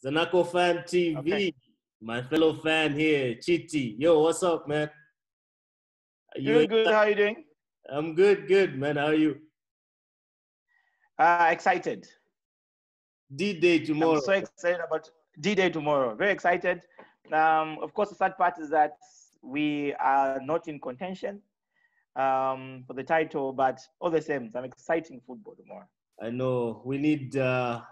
Zanaco Fan TV, Okay. my fellow fan here, Chiti. Yo, what's up, man? Are you? Good. How are you doing? I'm good, man. How are you? Excited. D-Day I'm tomorrow. so excited about D-Day tomorrow. Very excited. Of course, the sad part is that we are not in contention for the title, but all the same, some exciting football tomorrow. I know we need a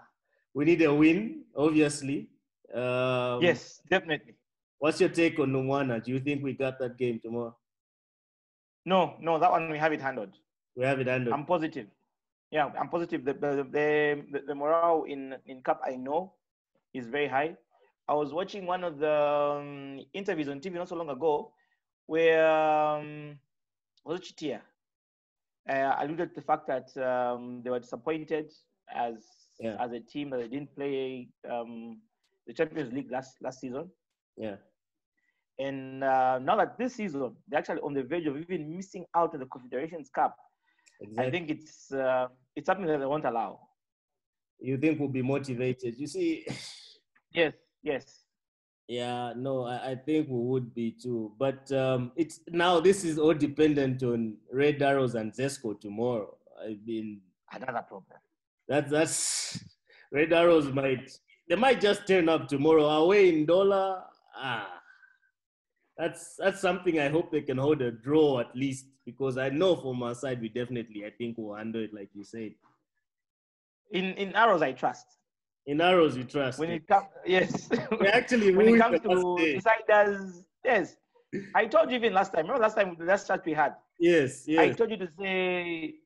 win, obviously. Yes, definitely. What's your take on Numwana? Do you think we got that game tomorrow? No, that one we have it handled. We have it handled. I'm positive. Yeah, I'm positive. The morale in Cup, I know, is very high. I was watching one of the interviews on TV not so long ago where was it Chiti alluded to the fact that they were disappointed as a team that they didn't play the Champions League last season. Yeah. And now that this season, they're actually on the verge of even missing out on the Confederations Cup. Exactly. I think it's something that they won't allow. You think we'll be motivated? You see? Yes. Yeah, no, I think we would be too. But it's now this is all dependent on Red Arrows and Zesco tomorrow. I mean, another problem. That's Red Arrows might just turn up tomorrow away in Dollar. That's something I hope they can hold a draw at least, because I know from our side I think we'll handle it like you said. In Arrows I trust. In Arrows you trust. When it comes, yes. We actually when it comes to deciders, yes. I told you even last time. Remember the last chat we had? Yes. I told you to say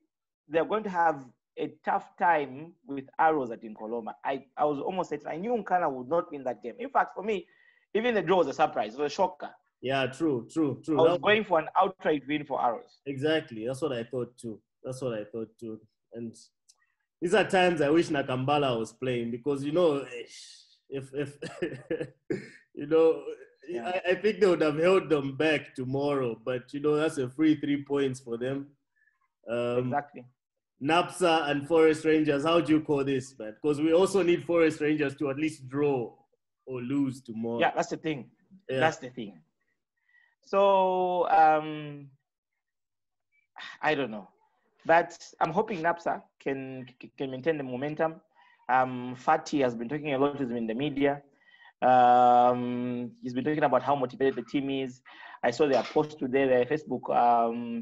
they're going to have a tough time with Arrows at Inkoloma. I was almost certain. I knew Nkana would not win that game. In fact, for me, even the draw was a surprise. It was a shocker. Yeah, true. I was going for an outright win for Arrows. Exactly. That's what I thought too. And these are times I wish Nakambala was playing, because, if I think they would have held them back tomorrow, but, that's a free 3 points for them. Exactly. Napsa and Forest Rangers, how do you call this, man? Because we also need Forest Rangers to at least draw or lose tomorrow. Yeah, that's the thing. Yeah. That's the thing. So, I don't know. But I'm hoping Napsa can maintain the momentum. Fatih has been talking a lot with him in the media. He's been talking about how motivated the team is. I saw their post today. Their Facebook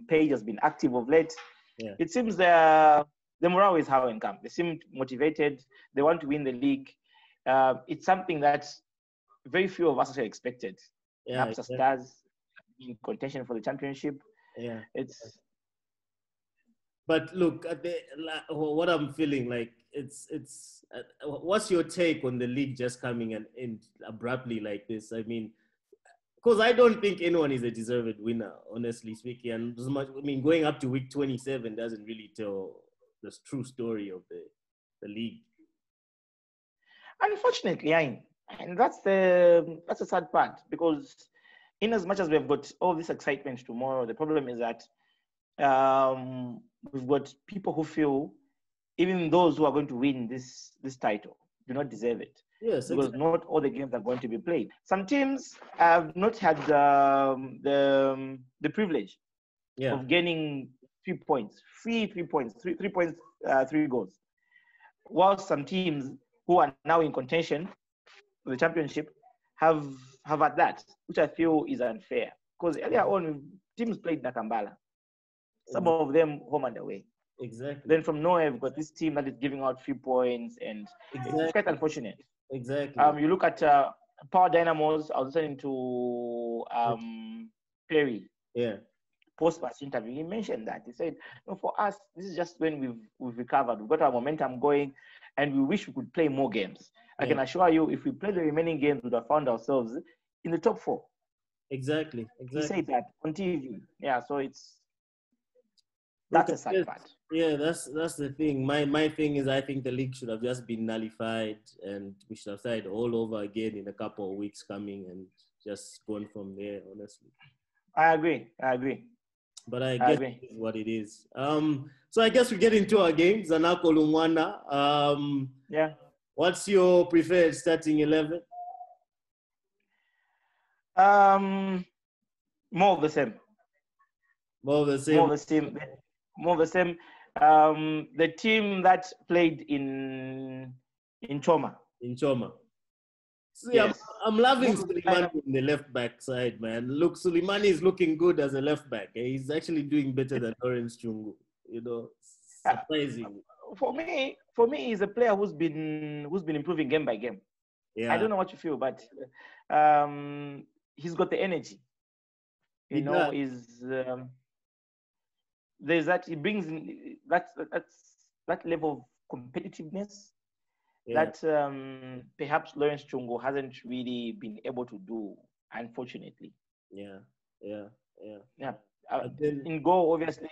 page has been active of late. Yeah. It seems the morale is high in camp. They seem motivated. They want to win the league. It's something that very few of us actually expected. Yeah, Napsa Stars in contention for the championship. Yeah, But look, what I'm feeling like, what's your take on the league just coming and end abruptly like this? I mean, because I don't think anyone is a deserved winner, honestly speaking. And going up to week 27 doesn't really tell the true story of the league. Unfortunately, and that's the sad part, because in as much as we've got all this excitement tomorrow, the problem is that we've got people who feel even those who are going to win this title do not deserve it. Yes, because not all the games are going to be played. Some teams have not had the privilege of gaining 3 points, three points, 3 goals. While some teams who are now in contention for the championship have had that, which I feel is unfair. Because earlier on, teams played Nakambala. Some of them home and away. Exactly. Then from nowhere, we've got this team that is giving out 3 points, and it's quite unfortunate. Exactly. You look at Power Dynamos. I was listening to Perry. Yeah. Post-match interview. He mentioned that. He said, for us, this is just when we've recovered. We've got our momentum going, and we wish we could play more games. I can assure you, if we play the remaining games, we would have found ourselves in the top 4. Exactly. He said that on TV. Yeah, so that's a sad part. Yeah, that's the thing. My thing is, I think the league should have just been nullified, and we should have started all over again in a couple of weeks coming, and just gone from there, honestly. I agree. But I guess it's what it is. So I guess we get into our game. Zanaco Lumwana. Yeah. What's your preferred starting 11? More of the same. More of the same. More of the same. More of the same. The team that played in Choma. In Choma. See, Yes. I'm loving Suleimani on the left back side, man. Look, Suleimani is looking good as a left back. He's actually doing better than Lawrence Chungu. You know, surprising. For me, he's a player who's been improving game by game. Yeah. I don't know what you feel, but he's got the energy. You know, there's that he brings in that level of competitiveness that perhaps Lawrence Chungu hasn't really been able to do, unfortunately. Yeah. In goal, obviously.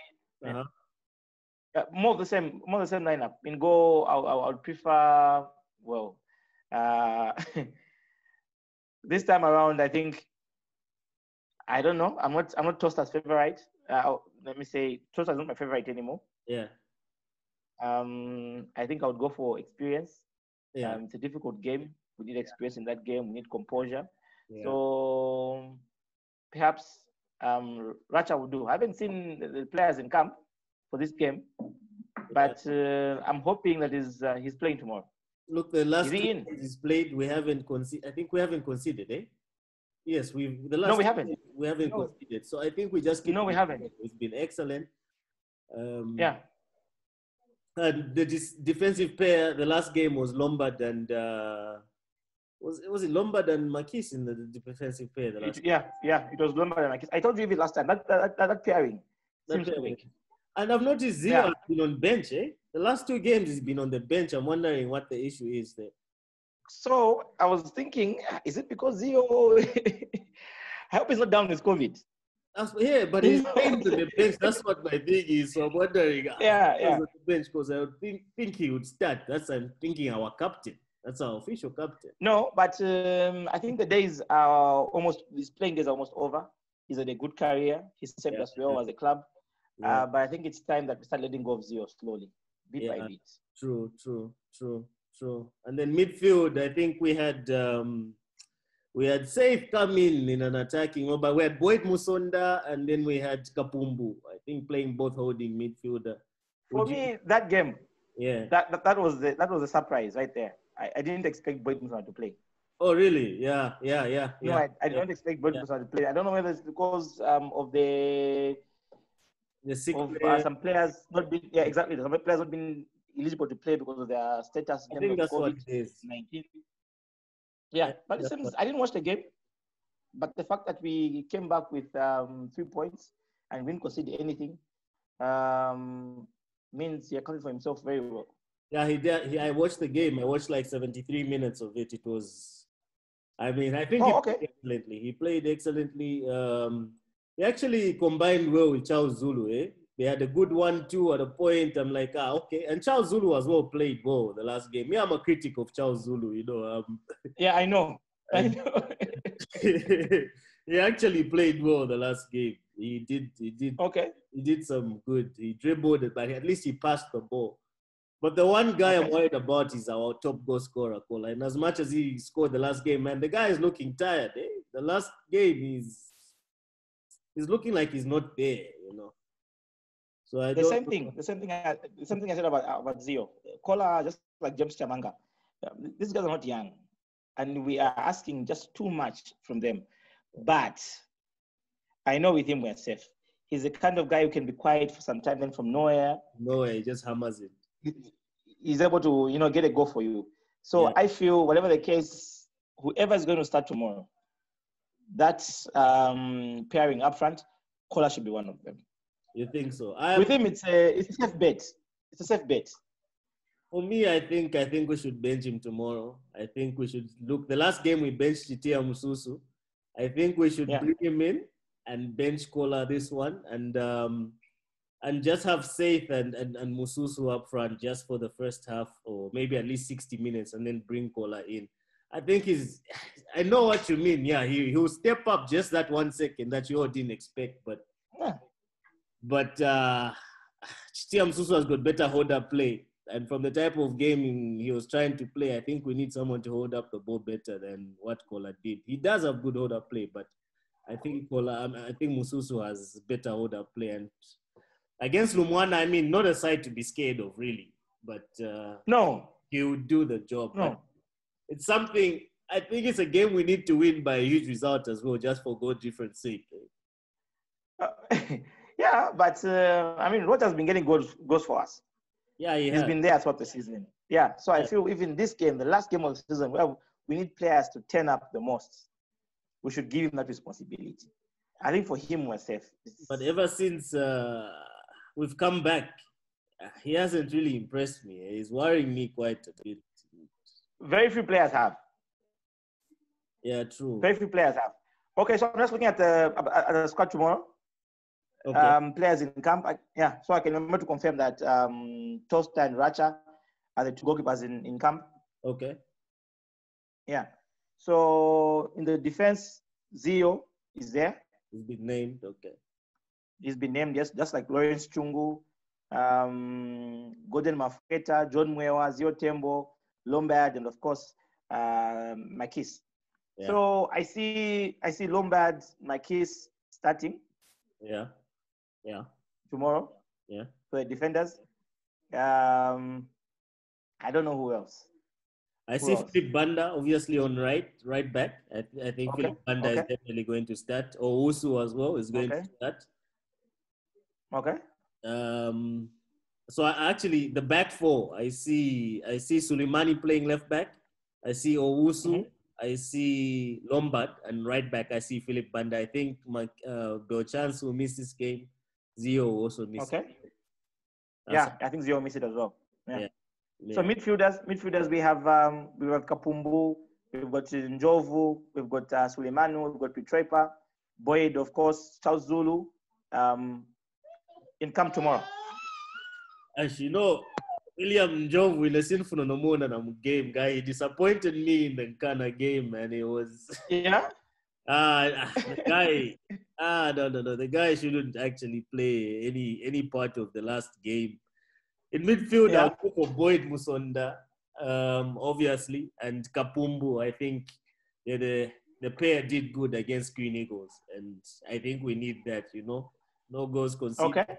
More of the same lineup. In goal, I would prefer, well, this time around, I think, I don't know. I'm not Tosta's favorite. Let me say, Tosta's not my favorite anymore. Yeah. I think I would go for experience. Yeah. It's a difficult game. We need experience in that game. We need composure. Yeah. So perhaps Racha will do. I haven't seen the players in camp for this game, but I'm hoping that he's playing tomorrow. Look, the last two games he's played, we haven't conceded. I think we haven't conceded, eh? Yes, we haven't. We haven't conceded. So I think we just keep. No, we haven't. It's been excellent. Yeah. And the defensive pair, the last game was Lombard and was it Lombard and Makis in the defensive pair? It was Lombard and Makis. I told you even last time that pairing seems to work. And I've noticed Zio has been on bench, eh? The last two games he's been on the bench. I'm wondering what the issue is there. So I was thinking, is it because Zio? I hope he's not down with COVID. But he's playing to the bench. That's what my thing is. So I'm wondering. Yeah. The bench because I would think he would start. I'm thinking our captain. That's our official captain. No, but I think the days are his playing days are almost over. He's had a good career. He's served us well as a club. Yeah. But I think it's time that we start letting go of Zio slowly, bit by bit. True. And then midfield, I think we had Safe come in an attacking, but we had Boyd Musonda and then we had Kapumbu. I think playing both holding midfielder. For me, that game, that was a surprise right there. I didn't expect Boyd Musonda to play. Oh really? Yeah. No, I didn't expect Boyd Musonda to play. I don't know whether it's because of the sick some players not being exactly. Some players not been eligible to play because of their status. I think that's COVID-19. What it is. Yeah, but it seems I didn't watch the game, but the fact that we came back with 3 points and didn't concede anything means he accounted for himself very well. Yeah, he did. I watched the game. I watched like 73 minutes of it. It was, I think he played excellently. He played excellently. He actually combined well with Charles Zulu, eh? They had a good 1-2 at a point. I'm like, okay. And Charles Zulu as well played well the last game. I'm a critic of Charles Zulu, you know. Yeah, I know. He actually played well the last game. He did. Okay. He did some good. He dribbled it, but at least he passed the ball. But the one guy I'm worried about is our top goal scorer, Kola. And as much as he scored the last game, man, the guy is looking tired. Eh? The last game, he's looking like he's not there, you know. So the same thing I said about Zio. Kola, just like James Chamanga. These guys are not young, and we are asking just too much from them. But I know with him we're safe. He's the kind of guy who can be quiet for some time, then from nowhere, he just hammers it. He's able to, get a goal for you. So I feel, whatever the case, whoever is going to start tomorrow, that's pairing up front, Kola should be one of them. You think so? With him, it's a safe bet. It's a safe bet. For me, I think we should bench him tomorrow. I think we should look. The last game we benched Chiti Mususu. I think we should bring him in and bench Kola this one and just have Saith and Mususu up front just for the first half or maybe at least 60 minutes and then bring Kola in. I think I know what you mean. Yeah, he'll step up just that 1 second that you all didn't expect, but Chiti Mususu has got better hold-up play. And from the type of game he was trying to play, I think we need someone to hold up the ball better than what Kola did. He does have good hold up play, but I think Mususu has better hold up play. And against Lumwana, I mean, not a side to be scared of, really. But no, he would do the job. No, but it's something. I think it's a game we need to win by a huge result as well, just for goal difference sake. Yeah, but I mean, Roach has been getting goals for us. Yeah, he's been there throughout the season. Yeah, so I feel even this game, the last game of the season, where we need players to turn up the most, we should give him that responsibility. I think for him, we're safe. But ever since we've come back, he hasn't really impressed me. He's worrying me quite a bit. Very few players have. Yeah, true. Very few players have. Okay, so I'm just looking at the squad tomorrow. Okay. Players in camp. So I can remember to confirm that Tosta and Racha are the two goalkeepers in camp. Okay. Yeah. So in the defense, Zio is there. He's been named. Okay. He's been named, yes, just like Lawrence Chungu, Gordon Mafeta, John Mwewa, Zio Tembo, Lombard, and of course, Makis. Yeah. So I see Lombard, Makis starting. Yeah. Tomorrow. Yeah. For the defenders. I don't know who else. I see Philip Banda, obviously on right back. I think Philip Banda is definitely going to start. Or Usu as well is going to start. Okay. So actually, the back four, I see Suleimani playing left back. I see Owusu. Mm-hmm. I see Lombard, and right back I see Philip Banda. I think Belchance will miss this game. Zio will also miss it. I think Zio will miss it as well. Yeah. So midfielders we have Kapumbu, we've got Njovu, we've got Suleimanu, we've got Pitrepa, Boyd, of course, Charles Zulu, in camp tomorrow. As you know, William Njovu in the Sinfuno Nomona game, guy, he disappointed me in the Nkana game, man. It was the guy. No. The guy shouldn't actually play any part of the last game. In midfield, I'll go for Boyd Musonda, obviously, and Kapumbu. I think the pair did good against Queen Eagles, and I think we need that. No goals conceded. Okay.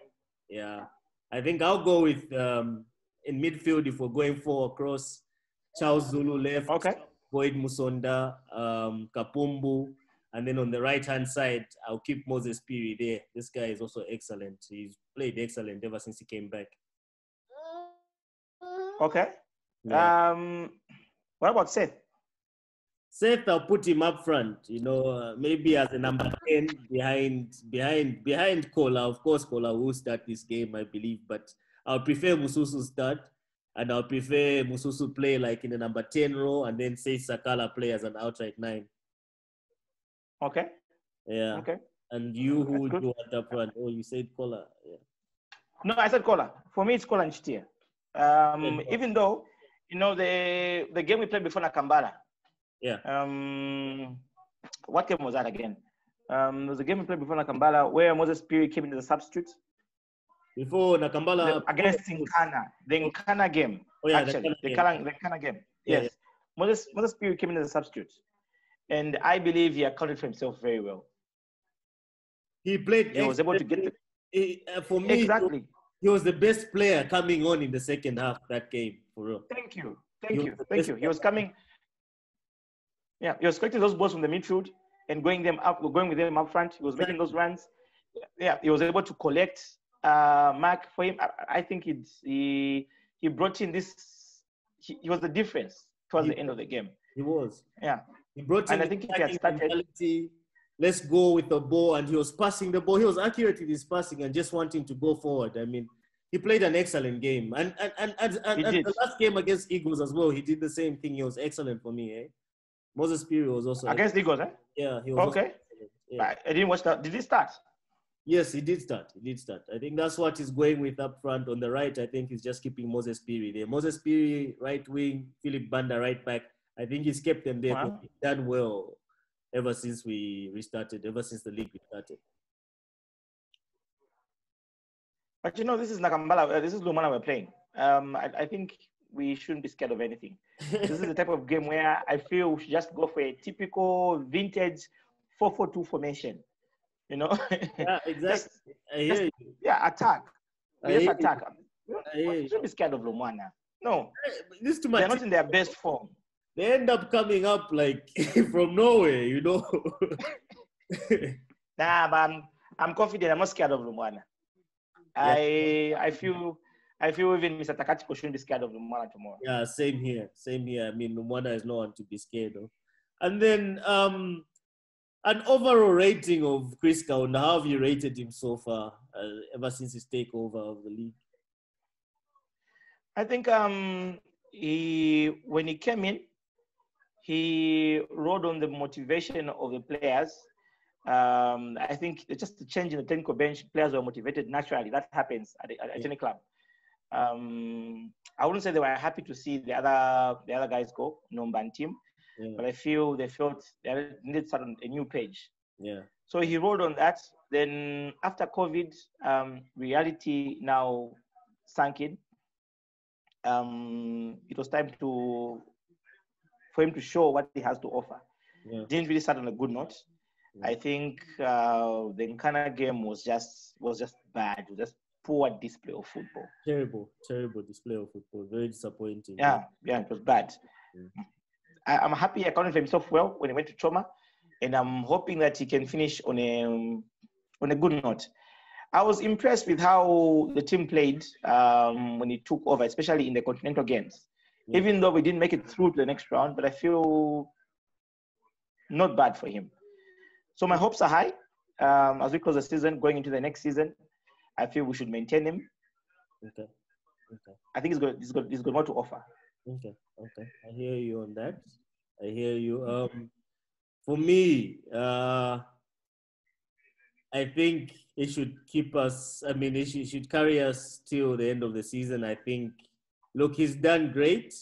Yeah, I think I'll go with in midfield if we're going 4 across. Charles Zulu left. Okay. Boyd Musonda, Kapumbu. And then on the right-hand side, I'll keep Moses Piri there. This guy is also excellent. He's played excellent ever since he came back. Okay. Yeah. What about Seth? Seth, I'll put him up front. Maybe as a number 10 behind Kola. Of course, Kola will start this game, I believe. But I'll prefer Mususu start. And I'll prefer Mususu play like in the number 10 role. And then say Sakala play as an outright 9. Okay. Yeah. Okay. And you, who would you want up front? Oh, you said Kola. Yeah. No, I said Kola. For me, it's Kola and Chiti. Even though, the game we played before Nakambala. Yeah. What game was that again? There was a game we played before Nakambala where Moses Piri came into the substitute. Before Nakambala? Against Nkana. The Nkana game. Oh, yeah. Actually, the Nkana game. Yes. Yeah. Moses Piri came into the substitute. And I believe he accounted for himself very well. He played. He was able to get for me, exactly. He was the best player coming on in the second half of that game, for real. Thank you. He was coming. Yeah, he was collecting those balls from the midfield and going with them up front. He was making those runs. Yeah, he was able to collect mark for him. I think he brought in this. He was the difference towards the end of the game. He was. Yeah. He brought in, and I think if he had started, let's go with the ball, and he was passing the ball. He was accurate in his passing and just wanting to go forward. I mean, he played an excellent game. And the last game against Eagles as well, he did the same thing. He was excellent for me. Moses Piri was also against Eagles. Yeah, he was okay. Yeah. I didn't watch that. Did he start? Yes, he did start. I think that's what he's going with up front. On the right, I think he's just keeping Moses Piri there. Moses Piri, right wing, Philip Banda, right back. I think he's kept them there. Wow. He's done well ever since the league restarted. But this is Nakambala. This is Lumana we're playing. I think we shouldn't be scared of anything. This is the type of game where I feel we should just go for a typical vintage 4-4-2 formation. You know, Yeah, exactly. I hear you. Yeah, attack. I We just hear you. attack. I hear We you. shouldn't be scared of Lumwana. No, This to my they're not in their best form. They end up coming up like from nowhere, you know. Nah, but I'm confident. I'm not scared of Lumwana. Yeah. I feel even Mr. Takatiko shouldn't be scared of Lumwana tomorrow. Yeah, same here. Same here. I mean, Lumwana is no one to be scared of. And then an overall rating of Chris Kaunda. How have you rated him so far, ever since his takeover of the league? I think when he came in, he rode on the motivation of the players. I think it's just a change in the technical bench. Players were motivated naturally. That happens at any club. I wouldn't say they were happy to see the other guys go, Nomban team, but I feel they felt they needed to start on a new page. Yeah. So he rode on that. Then after COVID, reality now sank in. It was time for him to show what he has to offer. Yeah. Didn't really start on a good note. Yeah. I think the Nkana game was just bad. It was just poor display of football. Terrible display of football. Very disappointing. Yeah, it was bad. I'm happy he accounted for himself well when he went to Choma, and I'm hoping that he can finish on a good note. I was impressed with how the team played when he took over, especially in the continental games. Yeah. Even though we didn't make it through to the next round, but I feel not bad for him. So my hopes are high as we close the season, going into the next season. I feel we should maintain him. Okay. I think he's got more to offer. Okay. I hear you on that. I hear you. For me, I think it should keep us. I mean, it should carry us till the end of the season. I think. Look, he's done great.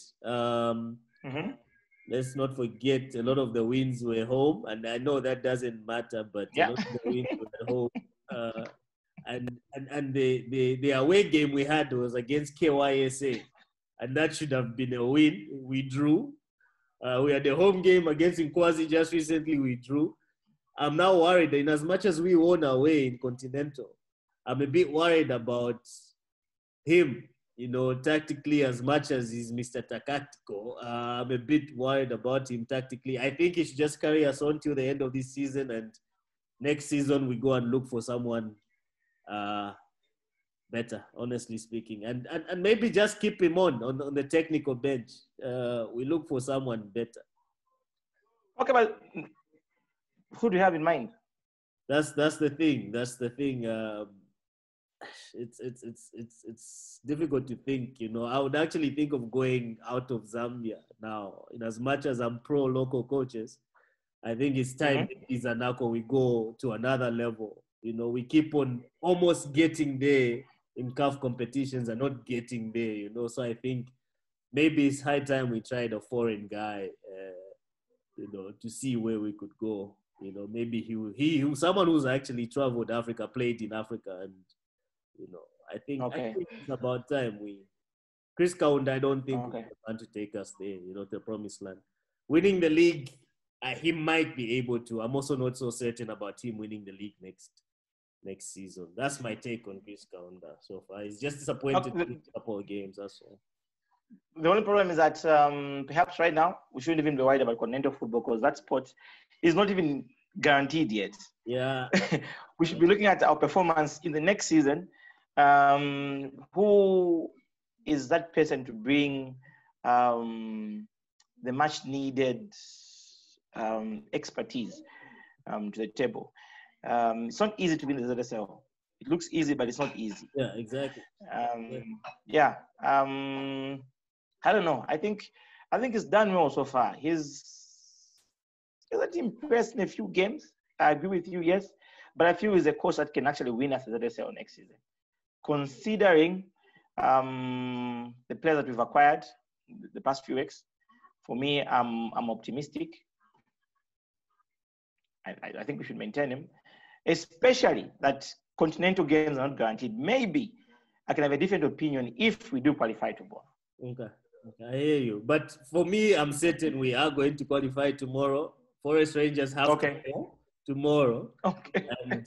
Let's not forget a lot of the wins were home, and I know that doesn't matter, but a lot of the wins were home. And the away game we had was against KYSA, and that should have been a win. We drew. We had a home game against Nkwazi just recently. We drew. I'm now worried, in as much as we won away in Continental, I'm a bit worried about him. You know, tactically, as much as he's Mr. Takatiko, I'm a bit worried about him tactically. I think he should just carry us on till the end of this season, and next season we go and look for someone better, honestly speaking. And maybe just keep him on the technical bench. We look for someone better. Okay, but who do you have in mind? That's the thing. That's the thing. It's difficult to think, you know. I would actually think of going out of Zambia now. In as much as I'm pro local coaches, I think it's time Zanaco we go to another level. You know, we keep on almost getting there in CAF competitions and not getting there, you know. So I think maybe it's high time we tried a foreign guy, you know, to see where we could go. You know, maybe he someone who's actually traveled Africa, played in Africa, and you know, I think it's about time Chris Kaunda, I don't think we want to take us there, you know, to the promised land. Winning the league, he might be able to. I'm also not so certain about him winning the league next season. That's my take on Chris Kaunda so far. He's just disappointed in a couple of games, that's all. The only problem is that perhaps right now we shouldn't even be worried about continental football because that spot is not even guaranteed yet. Yeah. We should be looking at our performance in the next season. Who is that person to bring the much needed expertise to the table? It's not easy to win the ZSL. It looks easy, but it's not easy. Yeah, exactly. I don't know. I think he's done well so far. He's impressed in a few games. I agree with you, yes. But I feel he's a coach that can actually win us the ZSL next season. Considering the players that we've acquired the past few weeks, for me, I'm optimistic. I think we should maintain him, especially that continental games are not guaranteed. Maybe I can have a different opinion if we do qualify tomorrow. Okay. Okay, I hear you. But for me, I'm certain we are going to qualify tomorrow. Forest Rangers have to go tomorrow. Okay. And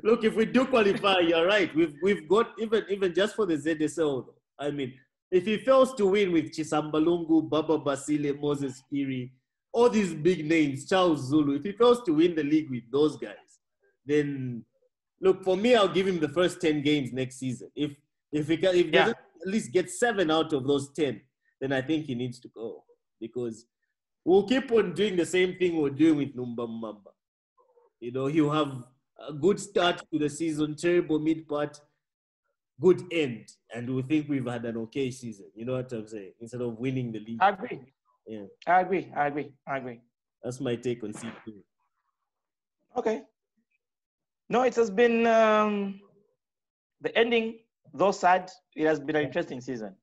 look, if we do qualify, you're right. We've got even just for the ZSL. I mean, if he fails to win with Chisambalungu, Baba Basile, Moses Kiri, all these big names, Charles Zulu, if he fails to win the league with those guys, then look, for me, I'll give him the first 10 games next season. If he doesn't at least get 7 out of those 10, then I think he needs to go, because we'll keep on doing the same thing we're doing with Numba Mamba. You know, he'll have a good start to the season, terrible mid part, good end, and we'll think we've had an okay season. You know what I'm saying? Instead of winning the league. I agree. Yeah. I agree. That's my take on C2. Okay. No, it has been the ending, though sad, it has been an interesting season.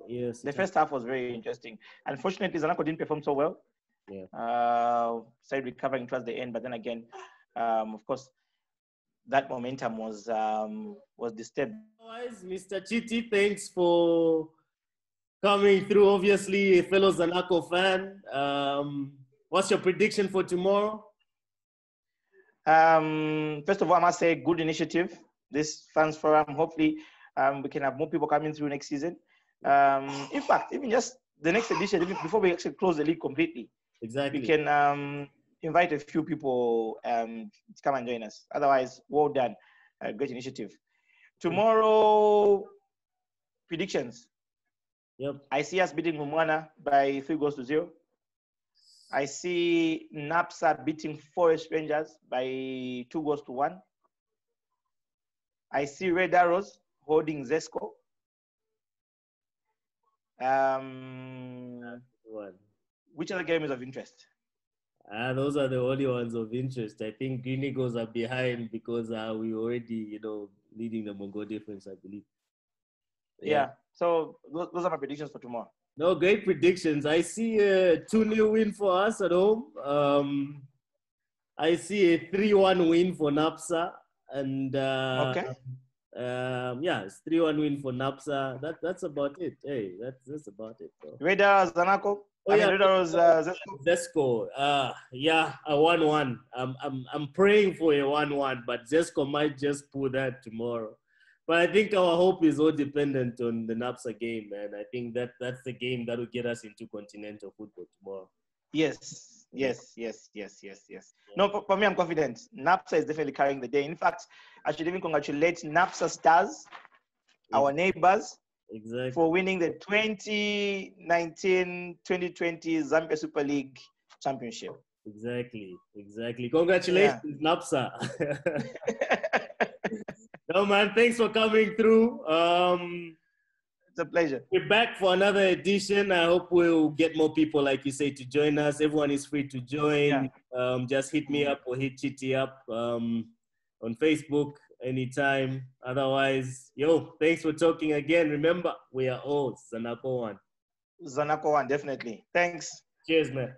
Yes. The first half was very interesting. Unfortunately, Zanaco didn't perform so well. Yeah. Started recovering towards the end, but then again, of course, that momentum was disturbed. Otherwise, Mr. Chiti, thanks for coming through. Obviously, a fellow Zanaco fan. What's your prediction for tomorrow? First of all, I must say, good initiative. This fans forum. Hopefully, we can have more people coming through next season. In fact, even just the next edition, even before we actually close the league completely, exactly, we can invite a few people to come and join us. Otherwise, well done. Great initiative. Tomorrow, predictions. Yep. I see us beating Mumwana by 3-0. I see Napsa beating Forest Rangers by 2-1. I see Red Arrows holding Zesco. Which other game is of interest? Those are the only ones of interest. I think Green Eagles are behind because we already, leading the Mongo difference, I believe. Yeah. So those are my predictions for tomorrow. No, great predictions. I see a 2-0 win for us at home. I see a 3-1 win for Napsa. And it's 3-1 win for Napsa. That's about it. Hey, that's about it. So. Red Arrows, Zanaco. Red Arrows, Zesco. A 1-1. I'm praying for a 1-1, but Zesco might just pull that tomorrow. But I think our hope is all dependent on the Napsa game, man. I think that's the game that will get us into continental football tomorrow. Yes. Yeah. No, for me, I'm confident. Napsa is definitely carrying the day. In fact, I should even congratulate Napsa Stars, our neighbors, for winning the 2019-2020 Zambia Super League Championship. Exactly. Congratulations, Napsa. No, man, thanks for coming through. It's a pleasure. We're back for another edition. I hope we'll get more people, like you say, to join us. Everyone is free to join. Yeah. Just hit me up or hit Chiti up on Facebook anytime. Otherwise, thanks for talking again. Remember, we are all Zanaco 1. Zanaco 1, definitely. Thanks. Cheers, man.